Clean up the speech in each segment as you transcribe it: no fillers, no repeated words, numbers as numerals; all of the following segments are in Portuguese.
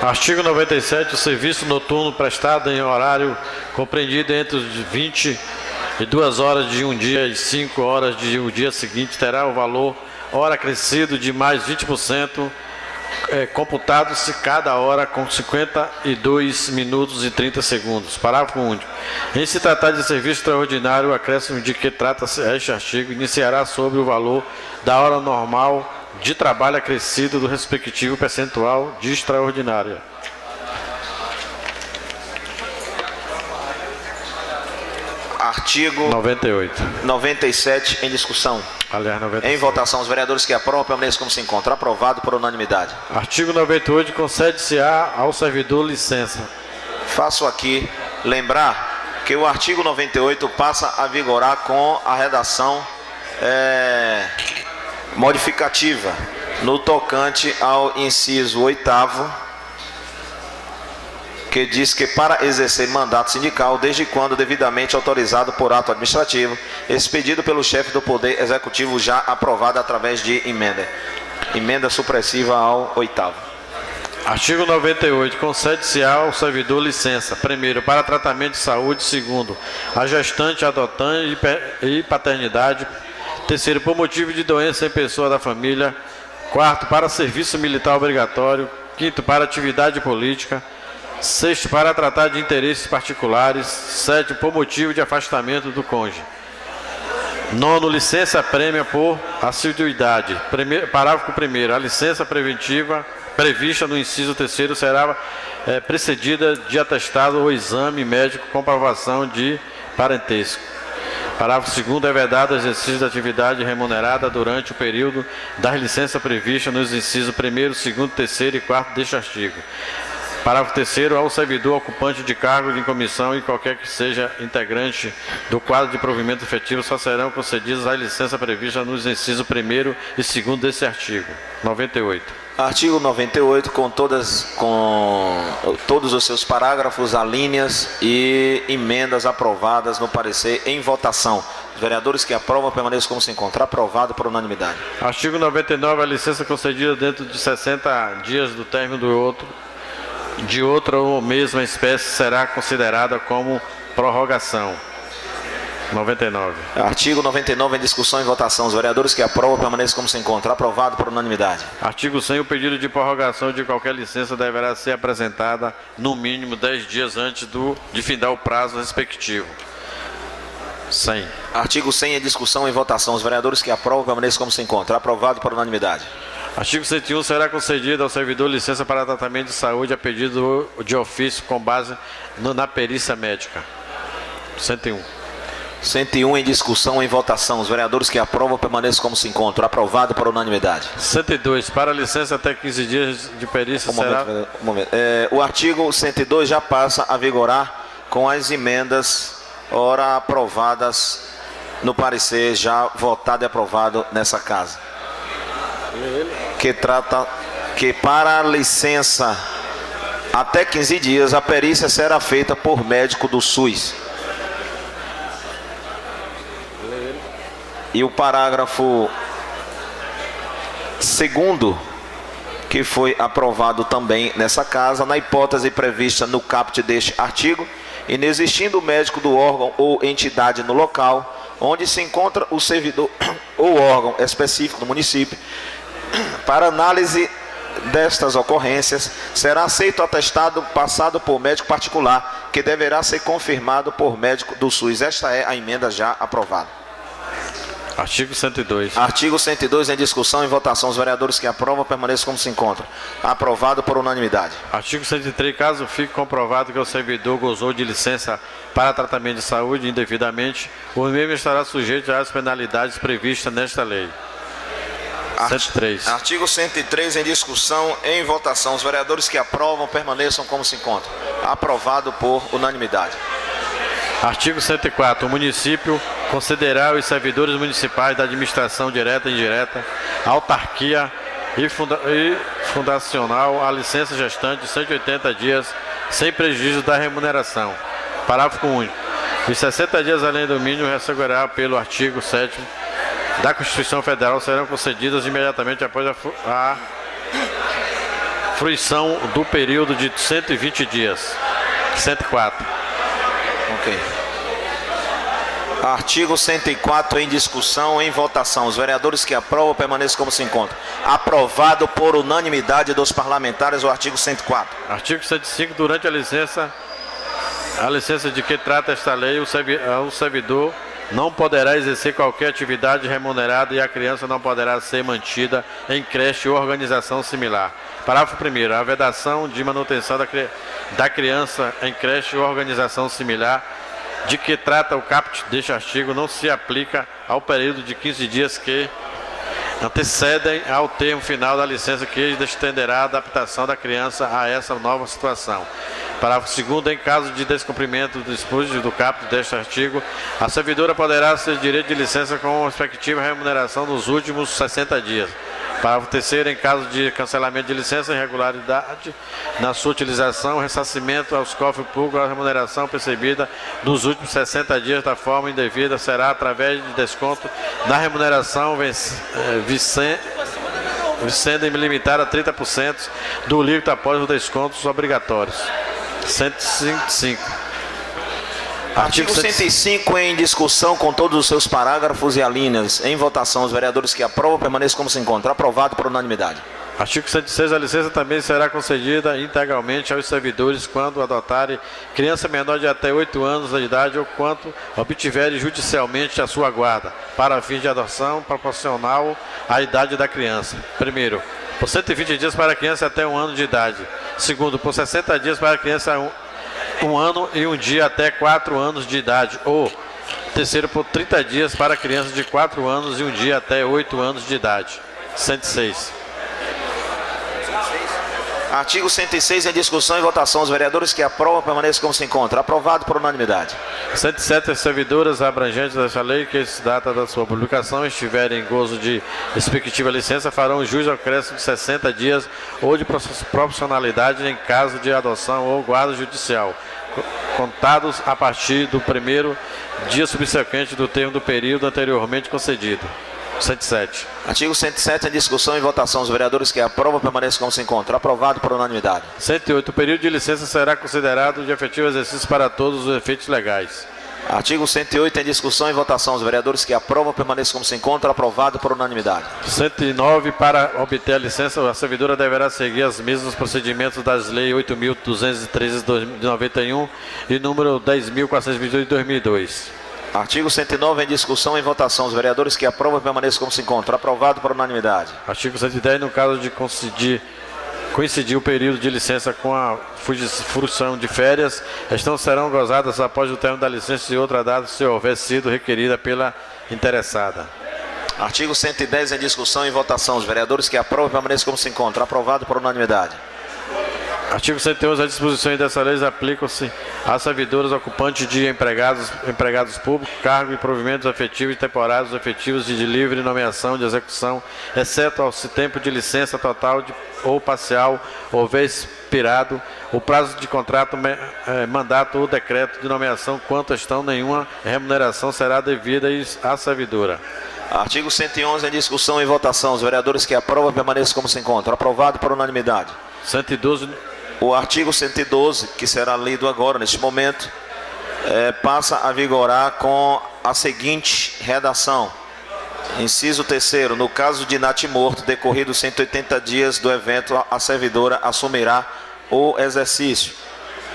Artigo 97. O serviço noturno prestado em horário compreendido entre os 22 horas de um dia e 5 horas de um dia seguinte terá o valor hora acrescido de mais 20%, computado-se cada hora com 52 minutos e 30 segundos. Parágrafo único. Em se tratar de serviço extraordinário, o acréscimo de que trata-se este artigo iniciará sobre o valor da hora normal de trabalho acrescido do respectivo percentual de extraordinária. Artigo 97 em discussão. Aliás, 97. Em votação, os vereadores que aprovam permaneçam como se encontra. Aprovado por unanimidade. Artigo 98. Concede-se-á ao servidor licença. Faço aqui lembrar que o artigo 98 passa a vigorar com a redação modificativa no tocante ao inciso 8º, que diz que para exercer mandato sindical, desde quando devidamente autorizado por ato administrativo, expedido pelo chefe do Poder Executivo, já aprovado através de emenda supressiva ao 8º. Artigo 98. Concede-se ao servidor licença, primeiro, para tratamento de saúde, segundo, a gestante, adotante e paternidade, terceiro, por motivo de doença em pessoa da família, quarto, para serviço militar obrigatório, quinto, para atividade política, sexto, para tratar de interesses particulares, sétimo, por motivo de afastamento do cônjuge. Nono, licença prêmia por assiduidade. Parágrafo 1º. A licença preventiva prevista no inciso 3º será precedida de atestado ou exame médico com comprovação de parentesco. Parágrafo 2º. É vedado o exercício da atividade remunerada durante o período das licenças previstas nos incisos 1º, 2º, 3º e 4º deste artigo. Parágrafo 3º. Ao servidor ocupante de cargo de comissão e qualquer que seja integrante do quadro de provimento efetivo só serão concedidas a licença prevista nos incisos 1º e 2º desse artigo. 98. Artigo 98 com todos os seus parágrafos, alíneas e emendas aprovadas no parecer em votação. Os vereadores que aprovam permaneçam como se encontra. Aprovado por unanimidade. Artigo 99. A licença concedida dentro de 60 dias do término de outra ou mesma espécie será considerada como prorrogação. 99. Artigo 99 em discussão e votação. Os vereadores que aprovam permaneçam como se encontra. Aprovado por unanimidade. Artigo 100. O pedido de prorrogação de qualquer licença deverá ser apresentada no mínimo 10 dias antes de findar o prazo respectivo. 100. Artigo 100 em discussão e votação. Os vereadores que aprovam permaneçam como se encontra. Aprovado por unanimidade. Artigo 101. Será concedida ao servidor licença para tratamento de saúde a pedido de ofício com base na perícia médica. 101. 101 em discussão e votação. Os vereadores que aprovam permaneçam como se encontram. Aprovado por unanimidade. 102. Para licença até 15 dias de perícia será... O artigo 102 já passa a vigorar com as emendas ora aprovadas no parecer já votado e aprovado nessa casa. Que trata que para a licença até 15 dias a perícia será feita por médico do SUS. E o parágrafo 2º, que foi aprovado também nessa casa, na hipótese prevista no caput deste artigo, inexistindo o médico do órgão ou entidade no local onde se encontra o servidor ou órgão específico do município, para análise destas ocorrências, será aceito o atestado passado por médico particular, que deverá ser confirmado por médico do SUS. Esta é a emenda já aprovada. Artigo 102. Artigo 102 em discussão e votação. Os vereadores que aprovam permaneçam como se encontram. Aprovado por unanimidade. Artigo 103. Caso fique comprovado que o servidor gozou de licença para tratamento de saúde indevidamente, o mesmo estará sujeito às penalidades previstas nesta lei. 103. Artigo 103 em discussão e em votação. Os vereadores que aprovam permaneçam como se encontram. Aprovado por unanimidade. Artigo 104. O município concederá aos servidores municipais da administração direta e indireta, autarquia e fundacional a licença gestante de 180 dias sem prejuízo da remuneração. Parágrafo único. Os 60 dias além do mínimo receberá pelo artigo 7º da Constituição Federal serão concedidas imediatamente após a fruição do período de 120 dias. 104. Ok. Artigo 104 em discussão, em votação. Os vereadores que aprovam permaneçam como se encontram. Aprovado por unanimidade dos parlamentares o artigo 104. Artigo 105. Durante a licença de que trata esta lei, o servidor não poderá exercer qualquer atividade remunerada e a criança não poderá ser mantida em creche ou organização similar. Parágrafo 1º. A vedação de manutenção da criança em creche ou organização similar de que trata o caput deste artigo não se aplica ao período de 15 dias que antecedem ao termo final da licença que estenderá a adaptação da criança a essa nova situação. Parágrafo 2º. Em caso de descumprimento do dispositivo do caput deste artigo, a servidora poderá ter direito de licença com respectiva remuneração nos últimos 60 dias. Parágrafo 3º. Em caso de cancelamento de licença, irregularidade na sua utilização, ressarcimento aos cofres públicos, a remuneração percebida nos últimos 60 dias da forma indevida será através de desconto na remuneração sendo limitada a 30% do líquido após os descontos obrigatórios. 105. Artigo 105 em discussão com todos os seus parágrafos e alíneas. Em votação, os vereadores que aprovam permaneçam como se encontram. Aprovado por unanimidade. Artigo 106. A licença também será concedida integralmente aos servidores quando adotarem criança menor de até 8 anos de idade ou quanto obtiverem judicialmente a sua guarda, para fim de adoção proporcional à idade da criança. Primeiro, por 120 dias para a criança até 1 ano de idade. Segundo, por 60 dias para a criança 1 ano e 1 dia até 4 anos de idade. Ou, terceiro, por 30 dias para crianças de 4 anos e 1 dia até 8 anos de idade. 106. Artigo 106 em discussão e votação. Os vereadores que aprovam permaneçam como se encontram. Aprovado por unanimidade. 107. As servidoras abrangentes desta lei, que se data da sua publicação, estiverem em gozo de respectiva licença, farão jus ao acréscimo de 60 dias ou de proporcionalidade em caso de adoção ou guarda judicial, contados a partir do primeiro dia subsequente do termo do período anteriormente concedido. 107. Artigo 107 em discussão e votação. Os vereadores que aprovam permaneçam como se encontram. Aprovado por unanimidade. 108. O período de licença será considerado de efetivo exercício para todos os efeitos legais. Artigo 108 em discussão e votação. Os vereadores que aprovam permaneçam como se encontram. Aprovado por unanimidade. 109. Para obter a licença, a servidora deverá seguir os mesmos procedimentos das leis 8.213 de 91 e número 10.422 de 2002. Artigo 109 em discussão e votação. Os vereadores que aprovam permaneçam como se encontram. Aprovado por unanimidade. Artigo 110. No caso de coincidir o período de licença com a fruição de férias, serão gozadas após o término da licença de outra data, se houver sido requerida pela interessada. Artigo 110 em discussão e votação. Os vereadores que aprovam permaneçam como se encontram. Aprovado por unanimidade. Artigo 111. As disposições dessa lei aplicam-se a servidores ocupantes de empregados públicos, cargo e provimentos efetivos e temporários efetivos de livre nomeação de execução, exceto ao tempo de licença total ou parcial houver expirado o prazo de contrato, mandato ou decreto de nomeação, quanto estão nenhuma remuneração será devida à servidora. Artigo 111 em discussão e votação. Os vereadores que aprovam permaneçam como se encontram. Aprovado por unanimidade. 112. O artigo 112, que será lido agora, neste momento, passa a vigorar com a seguinte redação. Inciso 3º. No caso de natimorto, decorridos 180 dias do evento, a servidora assumirá o exercício.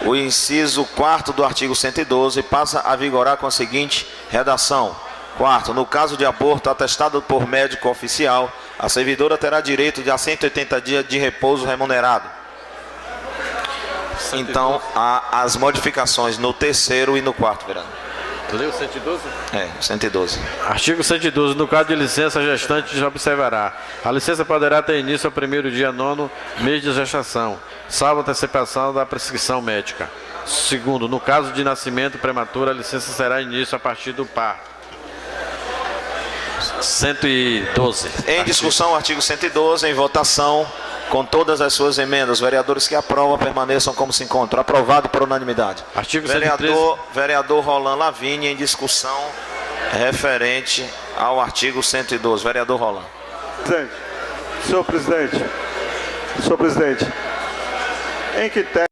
O inciso 4º do artigo 112 passa a vigorar com a seguinte redação. 4º. No caso de aborto atestado por médico oficial, a servidora terá direito de a 180 dias de repouso remunerado. Então, há as modificações no 3º e no 4º, vereador. Leu 112? 112. Artigo 112. No caso de licença, a gestante já observará. A licença poderá ter início ao primeiro dia 9º mês de gestação, salvo antecipação da prescrição médica. Segundo, no caso de nascimento prematuro, a licença será início a partir do parto. 112. Em discussão, artigo 112, em votação, com todas as suas emendas. Os vereadores que aprovam permaneçam como se encontram. Aprovado por unanimidade. Artigo Vereador Roland Lavigne, em discussão referente ao artigo 112. Vereador Roland. Senhor presidente, em que